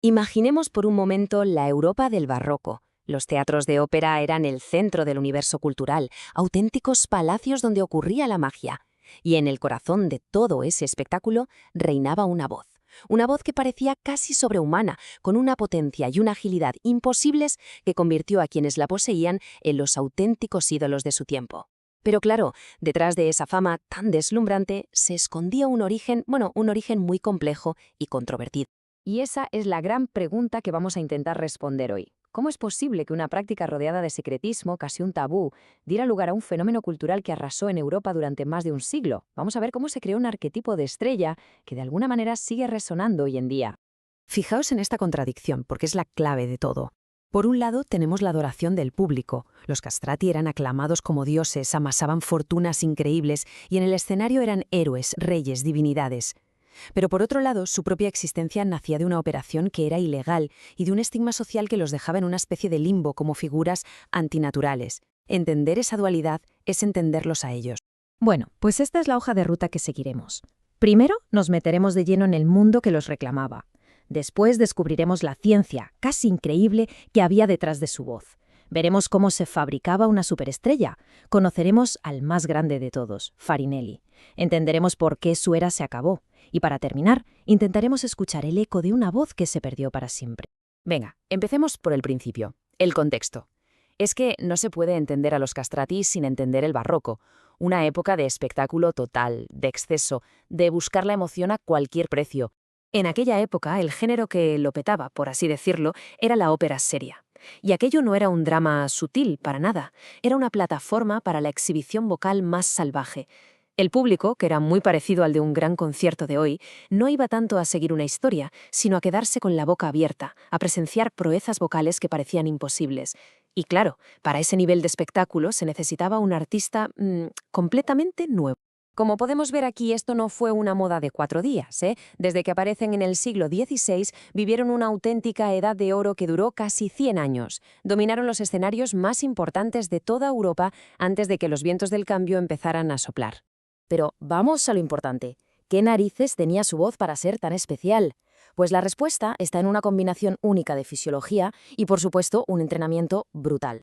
Imaginemos por un momento la Europa del barroco. Los teatros de ópera eran el centro del universo cultural, auténticos palacios donde ocurría la magia. Y en el corazón de todo ese espectáculo reinaba una voz. Una voz que parecía casi sobrehumana, con una potencia y una agilidad imposibles que convirtió a quienes la poseían en los auténticos ídolos de su tiempo. Pero claro, detrás de esa fama tan deslumbrante se escondía un origen muy complejo y controvertido. Y esa es la gran pregunta que vamos a intentar responder hoy. ¿Cómo es posible que una práctica rodeada de secretismo, casi un tabú, diera lugar a un fenómeno cultural que arrasó en Europa durante más de un siglo? Vamos a ver cómo se creó un arquetipo de estrella que de alguna manera sigue resonando hoy en día. Fijaos en esta contradicción, porque es la clave de todo. Por un lado, tenemos la adoración del público. Los castrati eran aclamados como dioses, amasaban fortunas increíbles y en el escenario eran héroes, reyes, divinidades. Pero por otro lado, su propia existencia nacía de una operación que era ilegal y de un estigma social que los dejaba en una especie de limbo como figuras antinaturales. Entender esa dualidad es entenderlos a ellos. Bueno, pues esta es la hoja de ruta que seguiremos. Primero, nos meteremos de lleno en el mundo que los reclamaba. Después descubriremos la ciencia, casi increíble, que había detrás de su voz. Veremos cómo se fabricaba una superestrella. Conoceremos al más grande de todos, Farinelli. Entenderemos por qué su era se acabó. Y para terminar, intentaremos escuchar el eco de una voz que se perdió para siempre. Venga, empecemos por el principio, el contexto. Es que no se puede entender a los castrati sin entender el barroco, una época de espectáculo total, de exceso, de buscar la emoción a cualquier precio. En aquella época, el género que lo petaba, por así decirlo, era la ópera seria. Y aquello no era un drama sutil, para nada, era una plataforma para la exhibición vocal más salvaje. El público, que era muy parecido al de un gran concierto de hoy, no iba tanto a seguir una historia, sino a quedarse con la boca abierta, a presenciar proezas vocales que parecían imposibles. Y claro, para ese nivel de espectáculo se necesitaba un artista completamente nuevo. Como podemos ver aquí, esto no fue una moda de 4 días, ¿eh? Desde que aparecen en el siglo XVI, vivieron una auténtica edad de oro que duró casi 100 años. Dominaron los escenarios más importantes de toda Europa antes de que los vientos del cambio empezaran a soplar. Pero vamos a lo importante. ¿Qué narices tenía su voz para ser tan especial? Pues la respuesta está en una combinación única de fisiología y, por supuesto, un entrenamiento brutal.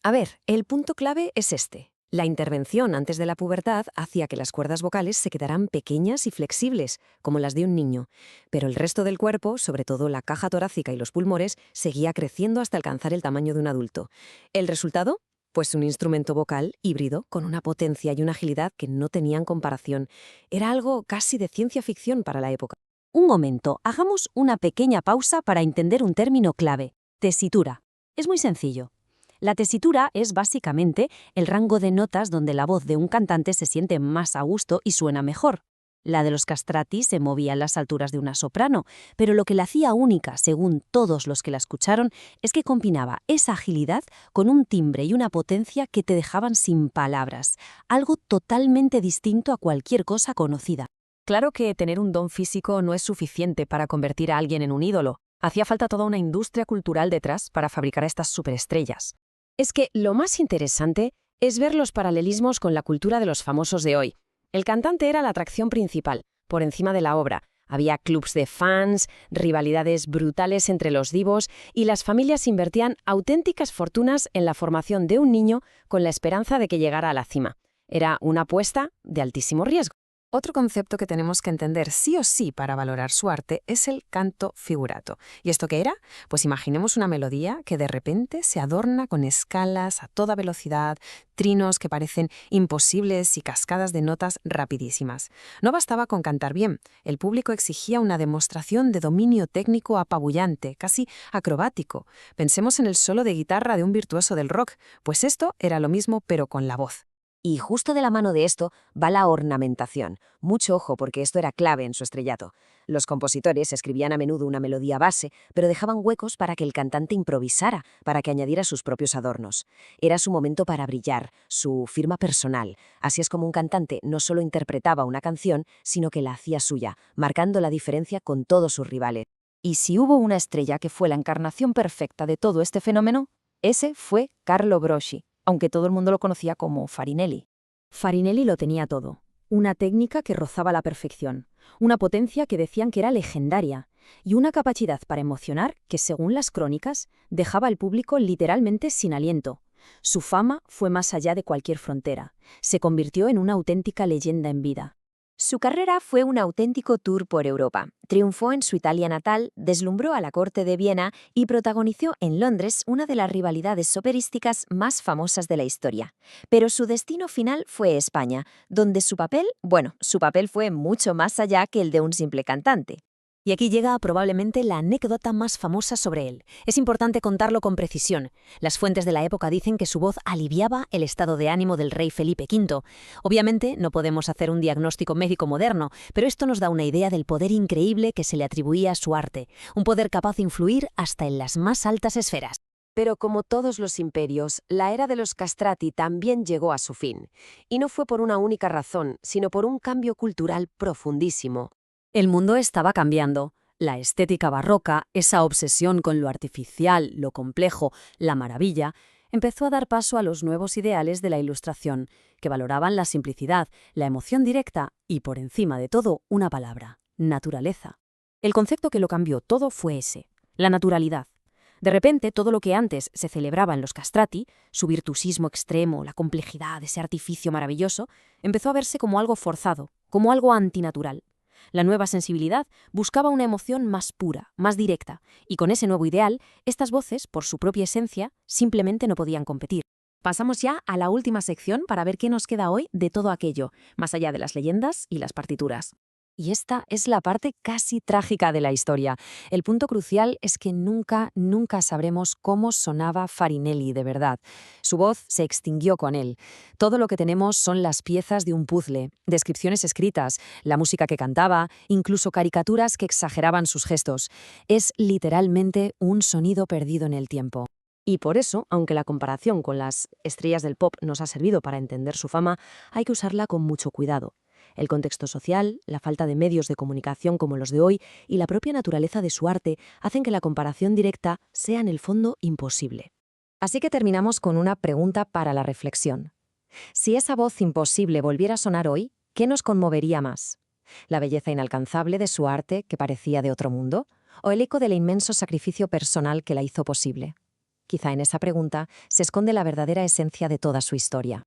A ver, el punto clave es este. La intervención antes de la pubertad hacía que las cuerdas vocales se quedaran pequeñas y flexibles, como las de un niño, pero el resto del cuerpo, sobre todo la caja torácica y los pulmones, seguía creciendo hasta alcanzar el tamaño de un adulto. ¿El resultado? Pues un instrumento vocal híbrido con una potencia y una agilidad que no tenían comparación. Era algo casi de ciencia ficción para la época. Un momento, hagamos una pequeña pausa para entender un término clave: tesitura. Es muy sencillo. La tesitura es básicamente el rango de notas donde la voz de un cantante se siente más a gusto y suena mejor. La de los castrati se movía a las alturas de una soprano, pero lo que la hacía única, según todos los que la escucharon, es que combinaba esa agilidad con un timbre y una potencia que te dejaban sin palabras, algo totalmente distinto a cualquier cosa conocida. Claro que tener un don físico no es suficiente para convertir a alguien en un ídolo. Hacía falta toda una industria cultural detrás para fabricar a estas superestrellas. Es que lo más interesante es ver los paralelismos con la cultura de los famosos de hoy. El cantante era la atracción principal, por encima de la obra. Había clubs de fans, rivalidades brutales entre los divos y las familias invertían auténticas fortunas en la formación de un niño con la esperanza de que llegara a la cima. Era una apuesta de altísimo riesgo. Otro concepto que tenemos que entender sí o sí para valorar su arte es el canto figurato. ¿Y esto qué era? Pues imaginemos una melodía que de repente se adorna con escalas a toda velocidad, trinos que parecen imposibles y cascadas de notas rapidísimas. No bastaba con cantar bien, el público exigía una demostración de dominio técnico apabullante, casi acrobático. Pensemos en el solo de guitarra de un virtuoso del rock, pues esto era lo mismo pero con la voz. Y justo de la mano de esto va la ornamentación. Mucho ojo porque esto era clave en su estrellato. Los compositores escribían a menudo una melodía base, pero dejaban huecos para que el cantante improvisara, para que añadiera sus propios adornos. Era su momento para brillar, su firma personal. Así es como un cantante no solo interpretaba una canción, sino que la hacía suya, marcando la diferencia con todos sus rivales. Y si hubo una estrella que fue la encarnación perfecta de todo este fenómeno, ese fue Carlo Broschi, aunque todo el mundo lo conocía como Farinelli. Farinelli lo tenía todo. Una técnica que rozaba la perfección, una potencia que decían que era legendaria, y una capacidad para emocionar que, según las crónicas, dejaba al público literalmente sin aliento. Su fama fue más allá de cualquier frontera. Se convirtió en una auténtica leyenda en vida. Su carrera fue un auténtico tour por Europa. Triunfó en su Italia natal, deslumbró a la corte de Viena y protagonizó en Londres una de las rivalidades operísticas más famosas de la historia. Pero su destino final fue España, donde su papel fue mucho más allá que el de un simple cantante. Y aquí llega probablemente la anécdota más famosa sobre él. Es importante contarlo con precisión. Las fuentes de la época dicen que su voz aliviaba el estado de ánimo del rey Felipe V. Obviamente no podemos hacer un diagnóstico médico moderno, pero esto nos da una idea del poder increíble que se le atribuía a su arte, un poder capaz de influir hasta en las más altas esferas. Pero como todos los imperios, la era de los castrati también llegó a su fin. Y no fue por una única razón, sino por un cambio cultural profundísimo. El mundo estaba cambiando. La estética barroca, esa obsesión con lo artificial, lo complejo, la maravilla, empezó a dar paso a los nuevos ideales de la Ilustración, que valoraban la simplicidad, la emoción directa y, por encima de todo, una palabra: naturaleza. El concepto que lo cambió todo fue ese: la naturalidad. De repente, todo lo que antes se celebraba en los castrati, su virtuosismo extremo, la complejidad, ese artificio maravilloso, empezó a verse como algo forzado, como algo antinatural. La nueva sensibilidad buscaba una emoción más pura, más directa, y con ese nuevo ideal, estas voces, por su propia esencia, simplemente no podían competir. Pasamos ya a la última sección para ver qué nos queda hoy de todo aquello, más allá de las leyendas y las partituras. Y esta es la parte casi trágica de la historia. El punto crucial es que nunca sabremos cómo sonaba Farinelli de verdad. Su voz se extinguió con él. Todo lo que tenemos son las piezas de un puzzle, descripciones escritas, la música que cantaba, incluso caricaturas que exageraban sus gestos. Es literalmente un sonido perdido en el tiempo. Y por eso, aunque la comparación con las estrellas del pop nos ha servido para entender su fama, hay que usarla con mucho cuidado. El contexto social, la falta de medios de comunicación como los de hoy y la propia naturaleza de su arte hacen que la comparación directa sea en el fondo imposible. Así que terminamos con una pregunta para la reflexión. Si esa voz imposible volviera a sonar hoy, ¿qué nos conmovería más? ¿La belleza inalcanzable de su arte, que parecía de otro mundo? ¿O el eco del inmenso sacrificio personal que la hizo posible? Quizá en esa pregunta se esconde la verdadera esencia de toda su historia.